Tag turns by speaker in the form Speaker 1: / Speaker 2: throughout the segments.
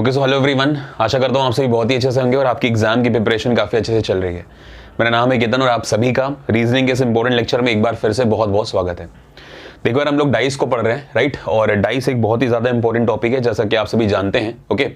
Speaker 1: Okay so hello everyone, आशा करता हूँ आप सभी बहुत ही अच्छे से होंगे और आपकी एग्जाम की प्रिपरेशन काफ़ी अच्छे से चल रही है। मेरा नाम है केतन और आप सभी का रीजनिंग के इस इंपॉर्टेंट लेक्चर में एक बार फिर से बहुत बहुत स्वागत है। देखो यार, हम लोग डाइस को पढ़ रहे हैं, राइट। और डाइस एक बहुत ही ज़्यादा इंपॉर्टेंट टॉपिक है, जैसा कि आप सभी जानते हैं, ओके।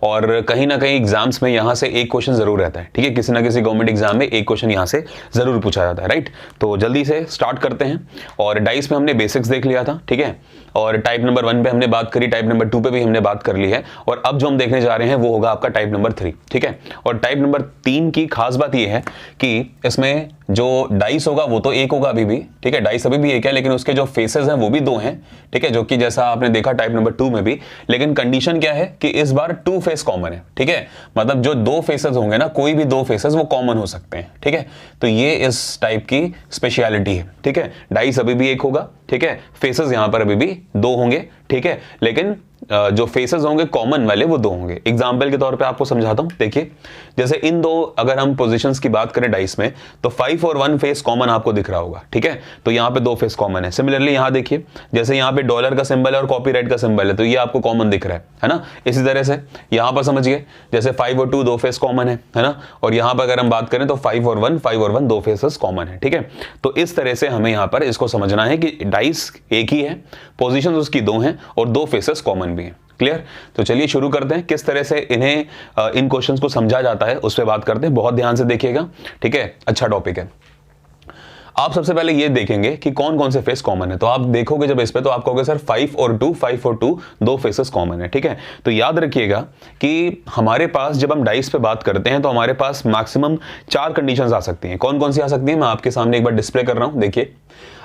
Speaker 1: और कहीं ना कहीं एग्जाम्स में यहाँ से एक क्वेश्चन जरूर रहता है, ठीक है। किसी ना किसी गवर्नमेंट एग्जाम में एक क्वेश्चन यहाँ से जरूर पूछा जाता है, राइट। तो जल्दी से स्टार्ट करते हैं। और डाइस में हमने बेसिक्स देख लिया था, ठीक है। और टाइप नंबर 1 पे हमने बात करी, टाइप नंबर 2 पे भी हमने बात कर ली है। और अब जो हम देखने जा रहे हैं वो होगा आपका टाइप नंबर 3, ठीक है। और टाइप नंबर 3 की खास बात ये है कि इसमें जो डाइस होगा वो तो एक होगा अभी भी, ठीक है। डाइस अभी भी एक है, लेकिन उसके जो फेसेस हैं वो भी दो हैं, ठीक है। जो कि जैसा आपने देखा टाइप नंबर 2 में भी, लेकिन कंडीशन क्या है कि इस बार 2 फेस कॉमन है, ठीक है। मतलब जो दो फेसेस होंगे ना, कोई भी दो फेसेस वो कॉमन हो सकते हैं, ठीक है। तो ये इस टाइप की स्पेशलिटी है, ठीक है। डाइस अभी भी एक होगा, ठीक है। फेसेस यहां पर अभी भी दो होंगे, ठीक है। लेकिन जो फेसेस होंगे कॉमन वाले वो दो होंगे। एग्जाम्पल के तौर पे आपको समझाता हूं। देखिए, जैसे इन दो अगर हम पोजीशंस की बात करें डाइस में, तो 5 और 1 फेस कॉमन आपको दिख रहा होगा, ठीक है। तो यहां पे दो फेस कॉमन है। सिमिलरली यहां देखिए, जैसे यहां पे डॉलर का सिंबल है और कॉपीराइट का सिंबल है, तो ये आपको कॉमन दिख रहा है ना। इसी तरह से यहां पर समझिए, जैसे 5 और 2 दो फेस कॉमन है ना। और यहां पर अगर हम बात करें तो 5 और 1 दो फेसेस कॉमन है, ठीक है। तो इस तरह से हमें यहां पर इसको समझना है कि डाइस एक ही है, पोजीशंस उसकी दो हैं और दो फेसेस कॉमन भी हैं। क्लियर? तो चलिए शुरू करते हैं। किस तरह से इन्हें इन क्वेश्चंस को समझा जाता है उस पर बात करते हैं। बहुत ध्यान से देखिएगा, ठीक है। अच्छा टॉपिक है। आप सबसे पहले ये देखेंगे कि कौन कौन से फेस कॉमन है। तो आप देखोगे जब इस पे, तो आप कहोगे सर 5 और 2 दो फेसेस कॉमन है, ठीक है। तो याद रखिएगा कि हमारे पास जब हम डाइस पे बात करते हैं तो हमारे पास मैक्सिमम 4 कंडीशंस आ सकती हैं। कौन कौन सी आ सकती हैं मैं आपके सामने एक बार डिस्प्ले कर रहा हूं। देखिए,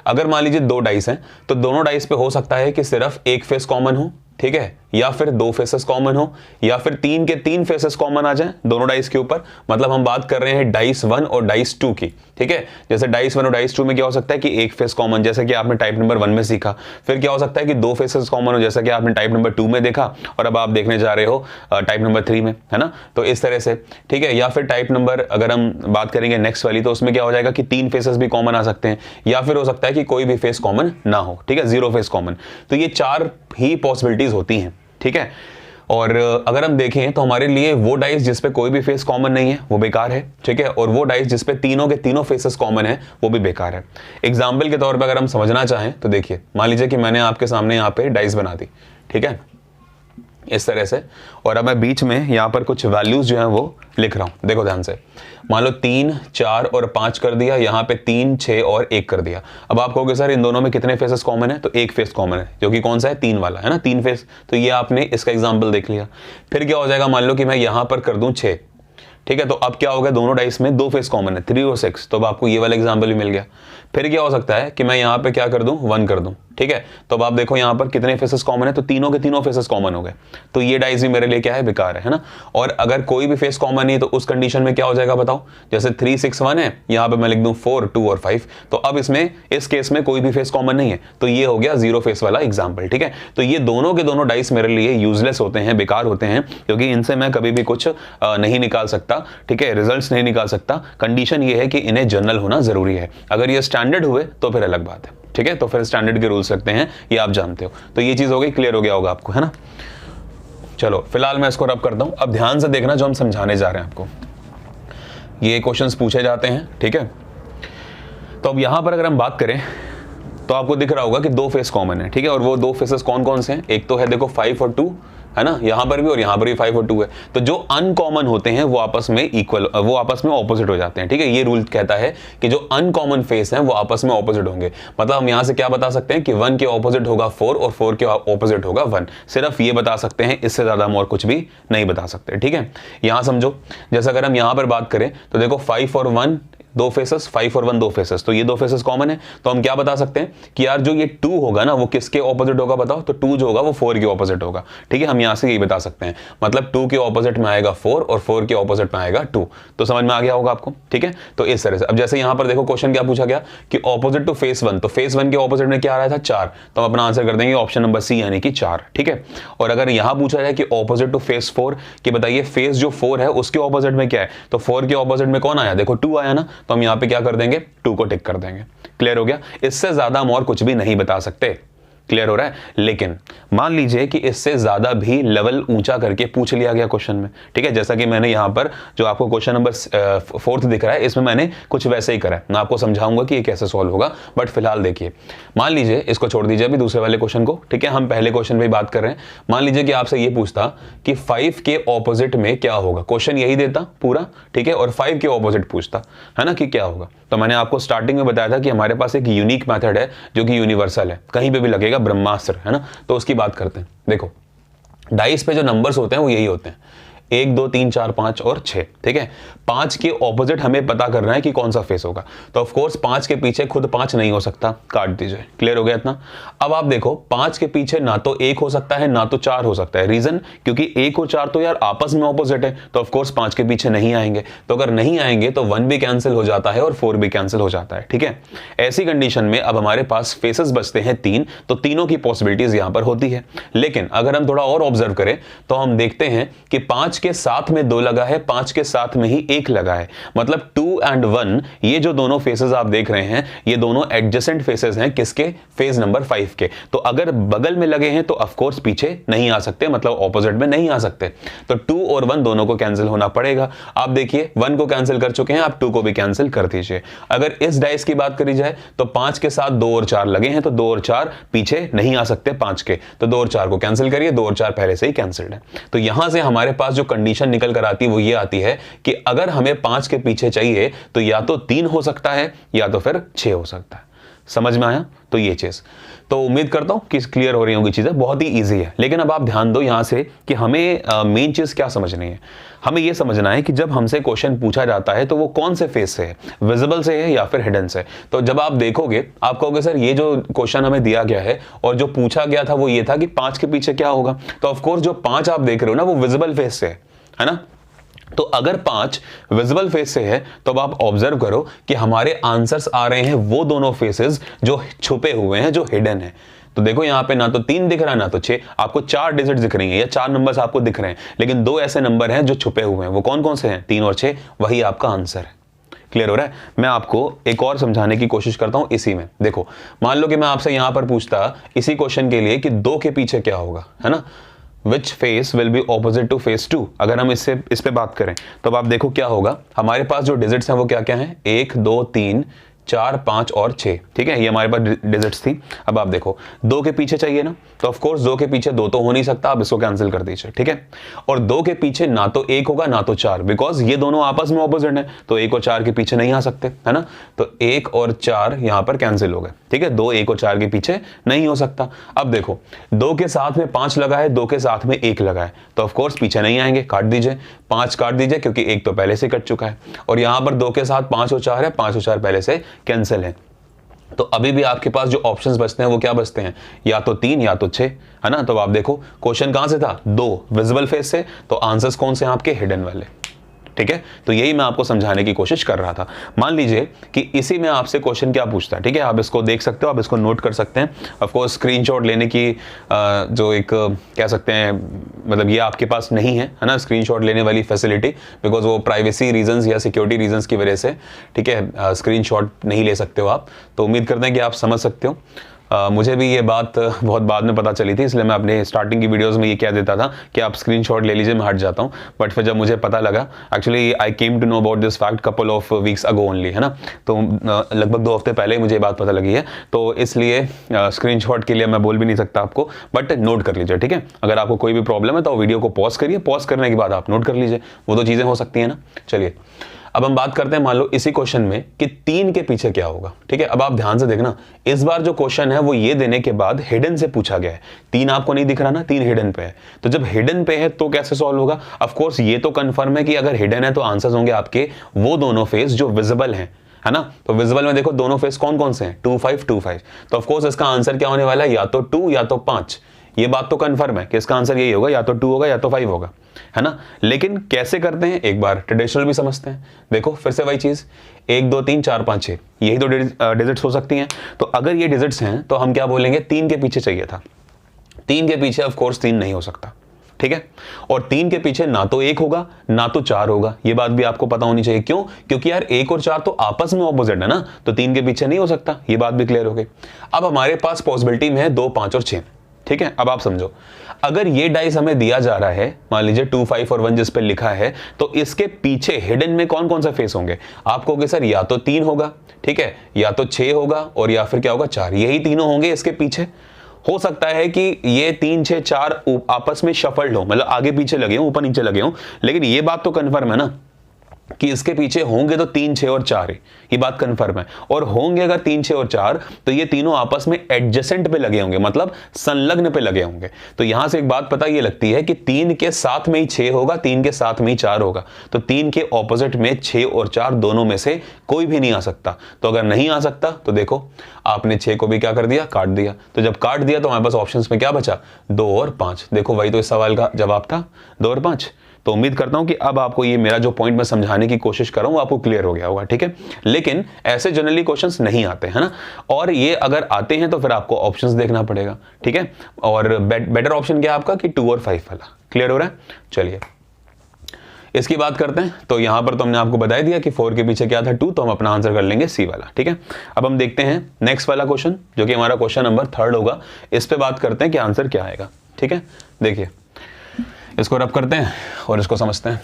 Speaker 1: अगर मान लीजिए दो डाइस हैं, तो दोनों डाइस पे हो सकता है कि सिर्फ एक फेस कॉमन हो, ठीक है, या फिर दो फेसेस कॉमन हो, या फिर 3 के 3 फेसेस कॉमन आ जाएं दोनों डाइस के ऊपर। मतलब हम बात कर रहे हैं डाइस 1 और डाइस 2 की, ठीक है। जैसे डाइस 1 और डाइस 2 में क्या हो सकता है कि एक फेस कॉमन, जैसे कि आपने टाइप नंबर 1 में सीखा। फिर क्या हो सकता है कि दो फेसेस कॉमन हो, जैसा कि आपने टाइप नंबर 2 में देखा और अब आप देखने जा रहे हो टाइप नंबर 3 में, है ना। तो इस तरह से, ठीक है। या फिर टाइप नंबर अगर हम बात करेंगे नेक्स्ट वाली, तो उसमें क्या हो जाएगा कि 3 फेसेस भी कॉमन आ सकते हैं, या फिर हो सकता है कि कोई भी फेस कॉमन ना हो, ठीक है, 0 फेस कॉमन। तो ये 4 ही पॉसिबिलिटीज होती हैं, ठीक है। और अगर हम देखें तो हमारे लिए वो डाइस जिसपे कोई भी फेस कॉमन नहीं है वो बेकार है, ठीक है। और वो डाइस जिसपे तीनों के तीनों फेसेस कॉमन है वो भी बेकार है। एग्जाम्पल के तौर पे अगर हम समझना चाहें तो देखिए, मान लीजिए कि मैंने आपके सामने यहाँ पे डाइस बना दी, ठीक है, इस तरह से। और अब मैं बीच में यहाँ पर कुछ वैल्यूज जो है वो लिख रहा हूं। देखो ध्यान से, मान लो 3, 4 और 5 कर दिया, यहाँ पे 3, 6 और 1 कर दिया। अब आप कहोगे सर इन दोनों में कितने फेसेस कॉमन है? तो एक फेस कॉमन है, जो कि कौन सा है? 3 वाला, है ना, 3 फेस। तो ये आपने इसका एग्जाम्पल देख लिया। फिर क्या हो जाएगा, मान लो कि मैं यहाँ पर कर दूं 6, ठीक है। तो अब क्या होगा, दोनों डाइस में दो फेस कॉमन है, 3 और 6। तो अब आपको ये वाला एग्जाम्पल भी मिल गया। फिर क्या हो सकता है कि मैं यहाँ पे क्या कर दूं, 1 कर दूं, ठीक है। तो अब आप देखो यहाँ पर कितने फेसेस कॉमन है, तो तीनों के तीनों फेसेस कॉमन हो गए। तो ये डाइस भी मेरे लिए क्या है, बेकार है ना। और अगर कोई भी फेस कॉमन नहीं तो उस कंडीशन में क्या हो जाएगा बताओ। जैसे 3, 6, 1 है, यहाँ पे मैं लिख दूं 4, 2 और 5। तो अब इसमें इस केस में कोई भी फेस कॉमन नहीं है, तो ये हो गया 0 फेस वाला एग्जाम्पल, ठीक है। तो ये दोनों के दोनों डाइस मेरे लिए यूजलेस होते हैं, बेकार होते हैं, क्योंकि इनसे मैं कभी भी कुछ नहीं निकाल सकता, ठीक है, रिजल्ट्स नहीं निकाल सकता। कंडीशन ये है कि इन्हें जनरल होना जरूरी है। अगर ये स्टैंडर्ड हुए तो फिर अलग बात है, ठीक है। तो फिर स्टैंडर्ड के रूल्स रखते हैं, ये आप जानते हो। तो ये चीज हो गई, क्लियर हो गया होगा आपको, है ना। चलो फिलहाल मैं इसको रब करता हूं। अब ध्यान से देखना जो हम समझाने जा रहे हैं आपको। ये क्वेश्चंस पूछे जाते हैं, ठीक है। तो अब यहां पर अगर हम बात करें तो आपको दिख रहा होगा कि दो फेस कॉमन है, ठीक है। और वो दो फेसेस कौन कौन से हैं? एक तो है देखो 5 और 2, है ना, यहां पर भी और यहां पर भी 5 और 2 है। तो जो अनकॉमन होते हैं वो आपस में इक्वल, वो आपस में ऑपोजिट हो जाते हैं, ठीक है। ये रूल कहता है कि जो अनकॉमन फेस हैं वो आपस में ऑपोजिट होंगे। मतलब हम यहां से क्या बता सकते हैं कि 1 के ऑपोजिट होगा 4 और 4 के ऑपोजिट होगा 1। सिर्फ ये बता सकते हैं, इससे ज्यादा हम और कुछ भी नहीं बता सकते, ठीक है। यहां समझो, जैसे अगर हम यहां पर बात करें तो देखो 5 और 1 दो फेसेस, 5 और 1 दो फेसेस, तो ये दो फेसेस कॉमन है। तो हम क्या बता सकते हैं कि यार जो ये 2 होगा ना वो किसके ऑपोजिट होगा बताओ। तो 2 जो होगा वो 4 के ऑपोजिट होगा, ठीक है। हम यहां से यही बता सकते हैं, मतलब 2 के ऑपोजिट में आएगा 4 और 4 के ऑपोजिट में आएगा 2। तो समझ में आ गया होगा आपको, ठीक है। तो इस तरह से अब जैसे यहां पर देखो क्वेश्चन क्या पूछा गया कि ऑपोजिट टू फेस 1, तो फेस 1 के ऑपोजिट में क्या आ रहा था, 4। तो हम अपना आंसर कर देंगे ऑप्शन नंबर सी, यानी कि 4, ठीक है। और अगर यहां पूछा जाए कि ऑपोजिट टू फेस 4, कि बताइए फेस जो 4 है उसके ऑपोजिट में क्या है, तो 4 के ऑपोजिट में कौन आया, देखो 2 आया ना। तो हम यहां पे क्या कर देंगे, 2 को टिक कर देंगे। क्लियर हो गया। इससे ज्यादा हम और कुछ भी नहीं बता सकते, क्लियर हो रहा है। लेकिन मान लीजिए कि इससे ज्यादा भी लेवल ऊंचा करके पूछ लिया गया क्वेश्चन में, ठीक है, जैसा कि मैंने यहां पर जो आपको क्वेश्चन नंबर 4 दिख रहा है इसमें मैंने कुछ वैसे ही करा है। मैं आपको समझाऊंगा कि ये कैसे सॉल्व होगा, बट फिलहाल देखिए, मान लीजिए इसको छोड़ दीजिए अभी दूसरे वाले क्वेश्चन को, ठीक है, हम पहले क्वेश्चन पे बात कर रहे हैं। मान लीजिए कि आपसे ये पूछता कि 5 के ऑपोजिट में क्या होगा, क्वेश्चन यही देता पूरा, ठीक है, और 5 के ऑपोजिट पूछता है ना कि क्या होगा। तो मैंने आपको स्टार्टिंग में बताया था कि हमारे पास एक यूनिक मेथड है जो कि यूनिवर्सल है, कहीं पे भी लगेगा, ब्रह्मास्त्र, है ना। तो उसकी बात करते हैं। देखो डाइस पे जो नंबर्स होते हैं वो यही होते हैं, 1 2 3 4 5 और 6, ठीक है। 5 के ऑपोजिट हमें पता करना है कि कौन सा फेस होगा। तो ऑफ कोर्स 5 के पीछे खुद 5 नहीं हो सकता, काट दीजिए। क्लियर हो गया इतना। अब आप देखो 5 के पीछे ना तो 1 हो सकता है ना तो 4 हो सकता है। रीजन, क्योंकि 1 और 4 तो यार आपस में ऑपोजिट है, तो ऑफ कोर्स 5 के पीछे नहीं आएंगे। तो अगर नहीं आएंगे तो 1 भी कैंसिल हो जाता है और 4 भी कैंसिल हो जाता है, ठीक है। ऐसी कंडीशन में अब हमारे पास फेसेस बचते हैं 3, तो तीनों की पॉसिबिलिटीज यहां पर होती है। लेकिन अगर हम थोड़ा और ऑब्जर्व करें तो हम देखते हैं कि 5 के साथ में 2 लगा है, 5 के साथ में ही 1 लगा है, मतलब 2 and 1, ये जो दोनों फेसेस आप देख रहे हैं ये दोनों एडजेसेंट फेसेस हैं, किसके, फेज नंबर 5 के। तो अगर बगल में लगे हैं तो ऑफ कोर्स पीछे नहीं आ सकते, मतलब ऑपोजिट में नहीं आ सकते। तो 2 और 1 दोनों को कैंसिल होना पड़ेगा। आप देखिए 1 को कैंसिल कर चुके हैं, आप 2 को भी कैंसिल कर दीजिए। अगर इस डाइस की बात करी जाए तो 5 के साथ 2 और 4 लगे हैं, तो 2 और 4 पीछे नहीं आ सकते 5 के, तो 2 और 4 को कैंसिल करिए, 2 और 4 पहले से ही कैंसिल्ड है। तो यहां से हमारे पास जो कंडीशन निकल कर आती है वो ये आती है कि अगर हमें 5 के पीछे चाहिए तो या तो 3 हो सकता है या तो फिर 6 हो सकता है। समझ में आया? तो ये चीज, तो उम्मीद करता हूं कि क्लियर हो रही होंगी चीजें, बहुत ही इजी है। लेकिन अब आप ध्यान दो यहां से कि हमें मेन चीज क्या समझनी है। हमें यह समझना है कि जब हमसे क्वेश्चन पूछा जाता है तो वो कौन से फेस से है, विजिबल से है या फिर हिडन से। तो जब आप देखोगे आप कहोगे सर ये जो क्वेश्चन हमें दिया गया है और जो पूछा गया था वो ये था कि 5 के पीछे क्या होगा। तो ऑफकोर्स जो 5 आप देख रहे हो ना वो विजिबल फेस से है ना। तो अगर 5 विजिबल फेस से है तो अब आप ऑब्जर्व करो कि हमारे आंसर्स आ रहे हैं वो दोनों फेसेस जो छुपे हुए हैं, जो हिडन है। तो देखो यहां पे ना तो 3 दिख रहा है ना तो 6, आपको 4 डिजिट दिख रही हैं या 4 नंबर्स आपको दिख रहे हैं, लेकिन 2 ऐसे नंबर हैं जो छुपे हुए हैं। वो कौन कौन से हैं? 3 और 6, वही आपका आंसर है। क्लियर हो रहा है? मैं आपको एक और समझाने की कोशिश करता हूं इसी में। देखो मान लो कि मैं आपसे यहां पर पूछता इसी क्वेश्चन के लिए कि 2 के पीछे क्या होगा, है ना, Which face will be opposite to face 2। अगर हम इस पे बात करें तो अब आप देखो क्या होगा। हमारे पास जो डिजिट्स हैं वो क्या क्या हैं, 1 2 3 4 5 और 6, ठीक है, ये हमारे पास डिजिट्स थी। अब आप देखो 2 के पीछे चाहिए ना, तो ऑफ कोर्स 2 के पीछे 2 तो हो नहीं सकता, आप इसको कैंसिल कर दीजिए, ठीक है। और 2 के पीछे ना तो 1 होगा ना तो 4, बिकॉज ये दोनों आपस में ऑपोजिट है, तो 1 और 4 के पीछे नहीं आ सकते, है ना। तो 1 और 4 यहां पर कैंसिल हो गए, ठीक है। 2 1 और 4 के पीछे नहीं हो सकता। अब देखो 2 के साथ में 5 लगा है, 2 के साथ में 1 लगा है, तो ऑफ कोर्स पीछे नहीं आएंगे, काट दीजिए। 5 काट दीजिए क्योंकि 1 तो पहले से कट चुका है, और यहां पर 2 के साथ 5 और 4 है, 5 और 4 पहले से कैंसिल है। तो अभी भी आपके पास जो ऑप्शंस बचते हैं वो क्या बचते हैं, या तो 3 या तो 6, है ना। तो आप देखो क्वेश्चन कहां से था, 2 विजिबल फेस से, तो आंसर्स कौन से हैं आपके, हिडन वाले, ठीक है। तो यही मैं आपको समझाने की कोशिश कर रहा था। मान लीजिए कि इसी में आपसे क्वेश्चन क्या पूछता है, ठीक है, आप इसको देख सकते हो, आप इसको नोट कर सकते हैं। ऑफ कोर्स स्क्रीनशॉट लेने की जो एक कह सकते हैं, मतलब ये आपके पास नहीं है ना स्क्रीनशॉट लेने वाली फैसिलिटी, बिकॉज वो प्राइवेसी रीजंस या सिक्योरिटी रीजंस की वजह से, ठीक है, स्क्रीनशॉट नहीं ले सकते हो आप। तो उम्मीद करते हैं कि आप समझ सकते हो। मुझे भी ये बात बहुत बाद में पता चली थी, इसलिए मैं अपने स्टार्टिंग की वीडियोस में ये कह देता था कि आप स्क्रीनशॉट ले लीजिए, मैं हट जाता हूँ। बट फिर जब मुझे पता लगा, actually I came to know about this fact couple of weeks ago only, है ना। तो लगभग 2 हफ्ते पहले मुझे ये बात पता लगी है, तो इसलिए स्क्रीनशॉट के लिए मैं बोल भी नहीं सकता आपको, बट नोट कर लीजिए, ठीक है। अगर आपको कोई भी प्रॉब्लम है तो वीडियो को पॉज करिए, पॉज करने के बाद आप नोट कर लीजिए, वो तो चीज़ें हो सकती हैं ना। चलिए अब हम बात करते हैं, मान लो इसी क्वेश्चन में कि 3 के पीछे क्या होगा, ठीक है। अब आप ध्यान से देखना, इस बार जो क्वेश्चन है वो ये देने के बाद हिडन से पूछा गया है। 3 आपको नहीं दिख रहा ना, 3 हिडन पे है, तो जब हिडन पे है तो कैसे सॉल्व होगा। ऑफ कोर्स ये तो कंफर्म है कि अगर हिडन है तो आंसर्स होंगे आपके वो दोनों फेस जो विजिबल हैं, है ना। तो विजिबल में देखो दोनों फेस कौन कौन से हैं, 2 5 2 5। तो ऑफ कोर्स इसका आंसर क्या होने वाला है, या तो 2 या तो 5। ये बात तो कंफर्म है कि इसका आंसर यही होगा, या तो 2 होगा या तो 5 होगा, है ना। लेकिन कैसे करते हैं, एक बार ट्रेडिशनल भी समझते हैं। देखो फिर से वही चीज, 1 2 3 4 5 6, यही तो डिजिट्स हो सकती हैं। तो अगर ये डिजिट्स हैं तो हम क्या बोलेंगे, 3 के पीछे चाहिए था। 3 के पीछे ऑफ कोर्स 3 नहीं हो सकता, ठीक है। और 3 के पीछे ना तो 1 होगा ना तो 4 होगा, ये बात भी आपको पता होनी चाहिए। क्यों? क्योंकि यार 1 और 4 तो आपस में ऑपोजिट है ना, तो 3 के पीछे नहीं हो सकता, ये बात भी क्लियर हो गई। अब हमारे पास पॉसिबिलिटी में है 2, 5 और 6, ठीक है। अब आप समझो, अगर ये डाइस हमें दिया जा रहा है, मान लीजिए 2, 5 और 1 जिस पे लिखा है, तो इसके पीछे हिडन में कौन कौन सा फेस होंगे? आप कहोगे सर या तो 3 होगा, ठीक है, या तो 6 होगा, और या फिर क्या होगा 4, यही तीनों होंगे इसके पीछे। हो सकता है कि ये 3, 6, 4 आपस में शफल्ड हो, मतलब आगे पीछे लगे हो, ऊपर नीचे लगे हो, लेकिन ये बात तो कन्फर्म है ना कि इसके पीछे होंगे तो 3, 6 और 4 ही, ये बात कंफर्म है। और होंगे अगर 3, 6 और 4, तो ये तीनों आपस में एडजेसेंट पे लगे होंगे, मतलब संलग्न पे लगे होंगे। तो यहां से एक बात पता ये लगती है कि 3 के साथ में ही 6 होगा, 3 के साथ में ही 4 होगा, तो 3 के ऑपोजिट में 6 और 4 दोनों में से कोई भी नहीं आ सकता। तो अगर नहीं आ सकता तो देखो आपने 6 को भी क्या कर दिया, काट दिया। तो जब काट दिया तो हमारे पास ऑप्शंस में क्या बचा, 2 और 5। देखो वही तो इस सवाल का जवाब था, 2 और 5। तो उम्मीद करता हूं कि अब आपको ये मेरा जो पॉइंट मैं समझाने की कोशिश कर रहा हूं आपको क्लियर हो गया होगा, ठीक है। लेकिन ऐसे जनरली क्वेश्चंस नहीं आते हैं ना, और ये अगर आते हैं तो फिर आपको ऑप्शंस देखना पड़ेगा, ठीक है। और बेटर ऑप्शन क्या है आपका कि 2 और 5 वाला। क्लियर हो रहा है? चलिए इसकी बात करते हैं। तो यहां पर तो हमने आपको बता दिया कि 4 के पीछे क्या था, 2, तो हम अपना आंसर कर लेंगे सी वाला, ठीक है। अब हम देखते हैं नेक्स्ट वाला क्वेश्चन, जो कि हमारा क्वेश्चन नंबर 3 होगा। इस पे बात करते हैं कि आंसर क्या आएगा, ठीक है। देखिए इसको रब करते हैं और इसको समझते हैं।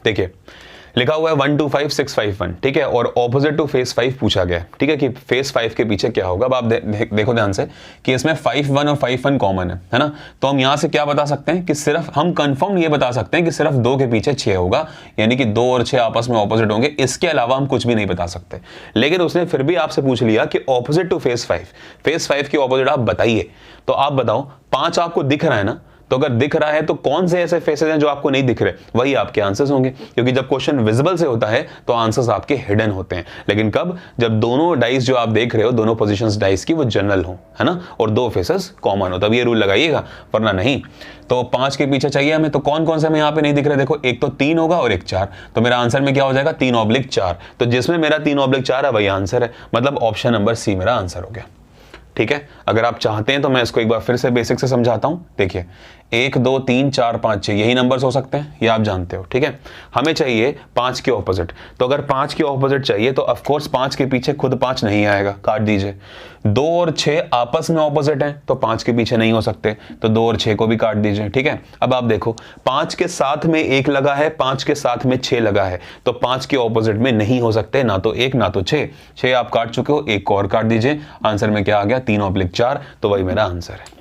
Speaker 1: देखिए लिखा हुआ है 1, 2, 5, 6, 5, 1, ठीक है, और ऑपोजिट टू फेस 5 पूछा गया है, ठीक है, कि फेस 5 के पीछे क्या होगा। अब आप देखो ध्यान से कि इसमें 5, 1 और 5, 1 कॉमन है ना। तो हम यहां से क्या बता सकते हैं कि सिर्फ हम कंफर्म ये बता सकते हैं कि सिर्फ 2 के पीछे 6 होगा, यानी कि 2 और 6 आपस में ऑपोजिट होंगे। इसके अलावा हम कुछ भी नहीं बता सकते। लेकिन उसने फिर भी आपसे पूछ लिया कि ऑपोजिट टू फेस 5 की ऑपोजिट आप बताइए। तो आप बताओ 5 आपको दिख रहा है ना, तो अगर दिख रहा है तो कौन से ऐसे फेसेस हैं जो आपको नहीं दिख रहे, वही आपके आंसर्स होंगे। क्योंकि जब क्वेश्चन विजिबल से होता है तो आंसर्स आपके हिडन होते हैं। लेकिन कब? जब दोनों डाइस जो आप देख रहे हो, दोनों पोजीशंस डाइस की वो जनरल हो, है ना, और 2 फेसेस कॉमन हो, तब ये रूल लगाइएगा, वरना नहीं। तो 5 के पीछे चाहिए हमें, तो कौन कौन से हमें यहाँ पे नहीं दिख रहे? देखो एक तो 3 होगा और एक 4, तो मेरा आंसर में क्या हो जाएगा, 3/4। तो जिसमें मेरा 3/4 है वही आंसर है, मतलब ऑप्शन नंबर सी मेरा आंसर हो गया, ठीक है। अगर आप चाहते हैं तो मैं इसको एक बार फिर से बेसिक से समझाता हूं। देखिए 1, 2, 3, 4, 5, 6 यही नंबर्स हो सकते हैं, ये आप जानते हो, ठीक है। हमें चाहिए 5 के ऑपोजिट, तो अगर 5 के ऑपोजिट चाहिए तो ऑफकोर्स 5 के पीछे खुद 5 नहीं आएगा, काट दीजिए। 2 और 6 आपस में ऑपोजिट हैं तो 5 के पीछे नहीं हो सकते, तो 2 और 6 को भी काट दीजिए, ठीक है। अब आप देखो 5 के साथ में 1 लगा है, 5 के साथ में 6 लगा है, तो 5 के ऑपोजिट में नहीं हो सकते, ना तो 1 ना तो 6। 6 आप काट चुके हो, 1 को और काट दीजिए। आंसर में क्या आ गया, 3/4, तो वही मेरा आंसर है।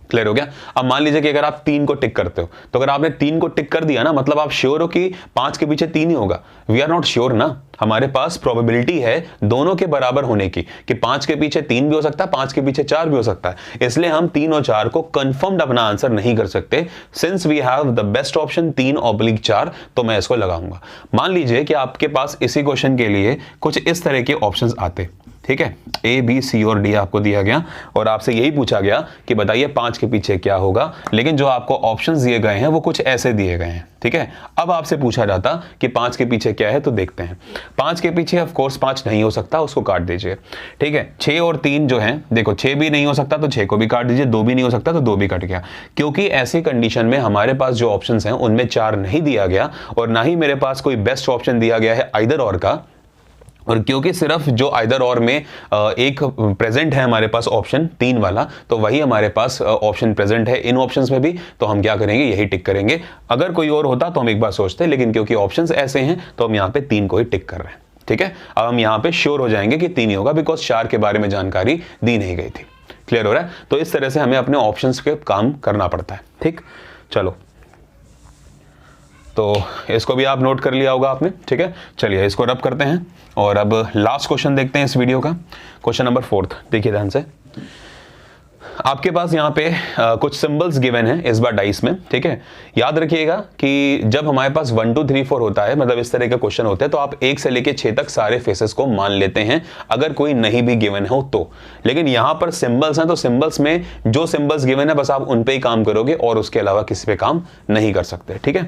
Speaker 1: क्लियर हो गया? अब मान लीजिए कि अगर आप 3 को टिक करते हो, तो अगर आपने 3 को टिक कर दिया ना, मतलब आप श्योर हो कि 5 के पीछे 3 ही होगा। वी आर नॉट श्योर ना, हमारे पास प्रोबेबिलिटी है दोनों के बराबर होने की, कि 5 के पीछे 3 भी हो सकता है, 5 के पीछे 4 भी हो सकता है। इसलिए हम 3 और 4 को कंफर्म्ड अपना आंसर नहीं कर सकते। Since we have the best option 3/4, तो मैं इसको लगाऊंगा। मान लीजिए कि आपके पास इसी क्वेश्चन के लिए कुछ इस तरह के ऑप्शंस आते, ठीक है, A, B, C और D आपको दिया गया और आपसे यही पूछा गया कि बताइए 5 के पीछे क्या होगा। लेकिन जो आपको ऑप्शंस दिए गए हैं वो कुछ ऐसे दिए गए हैं, ठीक है। अब आपसे पूछा जाता कि 5 के पीछे क्या है, तो देखते हैं। 5 के पीछे ऑफ कोर्स 5 नहीं हो सकता, उसको काट दीजिए, ठीक है। 6 और 3 जो है, देखो 6 भी नहीं हो सकता तो 6 को भी काट दीजिए, 2 भी नहीं हो सकता तो 2 भी कट गया। क्योंकि ऐसी कंडीशन में हमारे पास जो ऑप्शंस हैं उनमें 4 नहीं दिया गया और ना ही मेरे पास कोई बेस्ट ऑप्शन दिया गया है आइदर और का। और क्योंकि सिर्फ जो आइदर और में एक प्रेजेंट है हमारे पास ऑप्शन 3 वाला, तो वही हमारे पास ऑप्शन प्रेजेंट है इन ऑप्शंस में भी, तो हम क्या करेंगे, यही टिक करेंगे। अगर कोई और होता तो हम एक बार सोचते, लेकिन क्योंकि ऑप्शंस ऐसे हैं तो हम यहाँ पे 3 को ही टिक कर रहे हैं, ठीक है। अब हम यहाँ पे श्योर हो जाएंगे कि 3 ही होगा, बिकॉज 4 के बारे में जानकारी दी नहीं गई थी। क्लियर हो रहा है? तो इस तरह से हमें अपने ऑप्शंस के काम करना पड़ता है, ठीक। चलो तो इसको भी आप नोट कर लिया होगा आपने, ठीक है। चलिए इसको रब करते हैं और अब लास्ट क्वेश्चन देखते हैं इस वीडियो का, क्वेश्चन नंबर 4। देखिए ध्यान से, आपके पास यहाँ पे कुछ सिंबल्स गिवन है इस बार डाइस में, ठीक है। याद रखिएगा कि जब हमारे पास 1 2 3 4 होता है, मतलब इस तरह के क्वेश्चन होते हैं, तो आप 1 से लेके 6 तक सारे फेसेस को मान लेते हैं अगर कोई नहीं भी गिवन हो तो। लेकिन यहाँ पर सिंबल्स हैं, तो सिंबल्स में जो सिंबल्स गिवन है बस आप उन पे ही काम करोगे और उसके अलावा किसी पे काम नहीं कर सकते, ठीक है।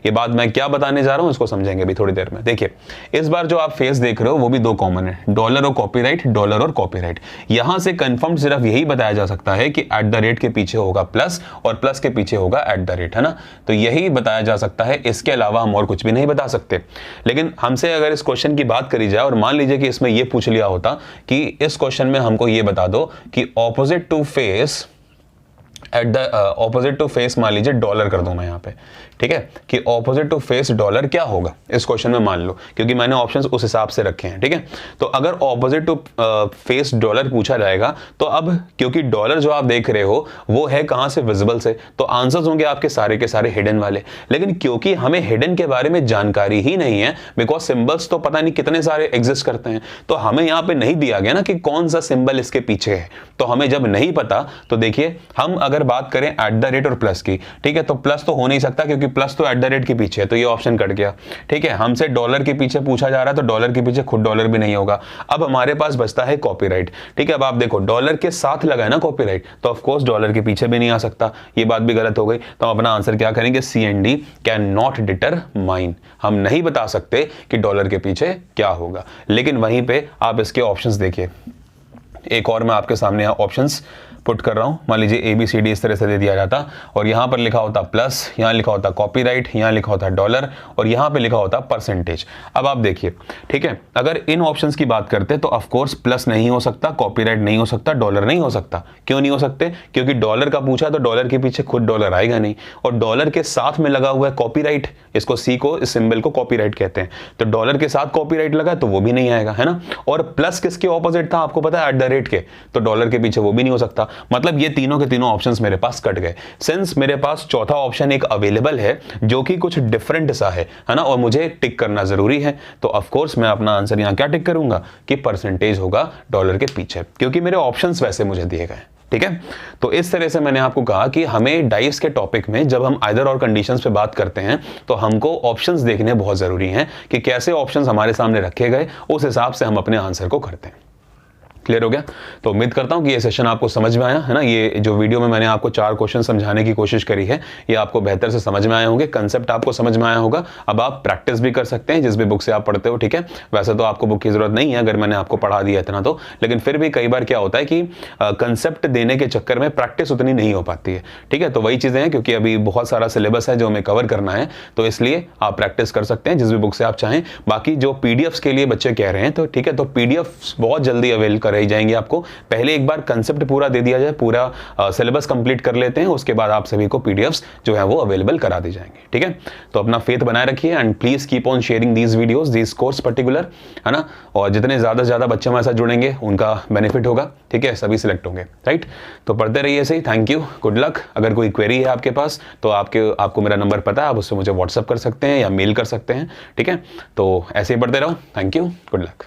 Speaker 1: ये बात मैं क्या बताने जा रहा हूँ इसको समझेंगे अभी थोड़ी देर में। देखिए इस बार जो आप फेस देख रहे हो वो भी 2 कॉमन है, डॉलर और कॉपीराइट, डॉलर और कॉपीराइट। यहां से कंफर्म सिर्फ यही बताया जा सकता है कि एट द रेट के पीछे होगा प्लस और प्लस के पीछे होगा एट द रेट, है ना। तो यही बताया जा सकता है, इसके अलावा हम और कुछ भी नहीं बता सकते। लेकिन हमसे अगर इस क्वेश्चन की बात करी जाए और मान लीजिए कि इसमें यह पूछ लिया होता कि इस क्वेश्चन में हमको यह बता दो कि opposite to face at the opposite to face, मान लीजिए डॉलर कर दूं मैं यहाँ पे, ठीक है, कि ऑपोजिट टू फेस डॉलर क्या होगा इस क्वेश्चन में, मान लो, क्योंकि मैंने ऑप्शंस उस हिसाब से रखे हैं, ठीक है। तो अगर ऑपोजिट टू फेस डॉलर पूछा जाएगा तो अब क्योंकि डॉलर जो आप देख रहे हो वो है कहां से, विजिबल से, तो आंसर्स होंगे आपके सारे के सारे हिडन वाले। लेकिन क्योंकि हमें हिडन के बारे में जानकारी ही नहीं है, बिकॉज सिंबल्स तो पता नहीं कितने सारे एग्जिस्ट करते हैं, तो हमें यहाँ पे नहीं दिया गया ना कि कौन सा सिंबल इसके पीछे है। तो हमें जब नहीं पता तो देखिए हम अगर बात करें एट द रेट और प्लस की, ठीक है, तो प्लस तो हो नहीं सकता क्योंकि प्लस तो एट द रेट के पीछे है, तो ये ऑप्शन कट गया, ठीक है। हमसे डॉलर के पीछे पूछा जा रहा है तो डॉलर के पीछे खुद डॉलर भी नहीं होगा। अब हमारे पास बचता है कॉपीराइट, ठीक है। अब आप देखो डॉलर के साथ लगा है ना कॉपीराइट, तो ऑफ कोर्स डॉलर के पीछे भी नहीं आ सकता, ये बात भी गलत हो गई। तो हम अपना आंसर क्या करेंगे, C and D, cannot determine, हम नहीं बता सकते कि डॉलर के पीछे क्या होगा। लेकिन वहीं पे आप इसके ऑप्शंस देखिए, एक और मैं आपके सामने ऑप्शंस पुट कर रहा हूं। मान लीजिए ए बी सी डी इस तरह से दे दिया जाता और यहां पर लिखा होता प्लस, यहां लिखा होता कॉपीराइट, यहां लिखा होता डॉलर और यहां पे लिखा होता परसेंटेज। अब आप देखिए, ठीक है, अगर इन ऑप्शंस की बात करते तो ऑफ कोर्स प्लस नहीं हो सकता, कॉपीराइट नहीं हो सकता, डॉलर नहीं हो सकता। क्यों नहीं हो सकते, क्योंकि डॉलर का पूछा तो डॉलर के पीछे खुद डॉलर आएगा नहीं, और डॉलर के साथ में लगा हुआ है कॉपीराइट, इसको सी को, इस सिंबल को कॉपीराइट कहते हैं, तो डॉलर के साथ कॉपीराइट लगा तो वो भी नहीं आएगा, है ना। और प्लस किसके ऑपोजिट था आपको पता है, एट द रेट के, तो डॉलर के पीछे वो भी नहीं हो सकता। मतलब ये तीनों के तीनों ऑप्शंस मेरे पास कट गए। सिंस मेरे पास चौथा ऑप्शन एक अवेलेबल है जो कि कुछ डिफरेंट सा है ना, और मुझे टिक करना जरूरी है, तो ऑफ कोर्स मैं अपना आंसर यहां क्या टिक करूंगा कि परसेंटेज होगा डॉलर के पीछे, क्योंकि मेरे ऑप्शंस वैसे मुझे दिए गए, ठीक है। तो इस तरह से मैंने आपको कहा कि हमें डाइस के टॉपिक में जब हम आइदर और कंडीशंस पे बात करते हैं तो हमको ऑप्शंस देखने बहुत जरूरी हैं कि कैसे ऑप्शंस हमारे सामने रखे गए, उस हिसाब से हम अपने आंसर को करते हैं। क्लियर हो गया। तो उम्मीद करता हूं कि ये सेशन आपको समझ में आया है ना। ये जो वीडियो में मैंने आपको 4 क्वेश्चन समझाने की कोशिश करी है, ये आपको बेहतर से समझ में आए होंगे, कंसेप्ट आपको समझ में आया होगा। अब आप प्रैक्टिस भी कर सकते हैं जिस भी बुक से आप पढ़ते हो, ठीक है। वैसे तो आपको बुक की जरूरत नहीं है अगर मैंने आपको पढ़ा दिया इतना तो, लेकिन फिर भी कई बार क्या होता है कि कंसेप्ट देने के चक्कर में प्रैक्टिस उतनी नहीं हो पाती है, ठीक है। तो वही चीजें हैं, क्योंकि अभी बहुत सारा सिलेबस है जो हमें कवर करना है, तो इसलिए आप प्रैक्टिस कर सकते हैं जिस भी बुक से आप चाहें। बाकी जो पीडीएफ्स के लिए बच्चे कह रहे हैं, तो ठीक है, तो पीडीएफ बहुत जल्दी अवेल कराई जाएंगी आपको। पहले एक बार कंसेप्ट पूरा दे दिया जाए, पूरा सिलेबस कंप्लीट कर लेते हैं, उसके बाद आप सभी को पीडीएफ्स जो है वो अवेलेबल करा दी जाएंगे, ठीक है। तो अपना फेथ बनाए रखिए and please keep on sharing these videos, these course particular, है ना। और जितने ज्यादा से ज्यादा बच्चे हमारे साथ जुड़ेंगे उनका बेनिफिट होगा, ठीक है, सभी सिलेक्ट होंगे, राइट। तो पढ़ते रहिए सही। Thank you, good luck. अगर कोई क्वेरी है आपके पास तो आपको मेरा नंबर पता है, आप उससे मुझे व्हाट्सअप कर सकते हैं या मेल कर सकते हैं, ठीक है। तो ऐसे ही पढ़ते रहो। Thank you, good luck.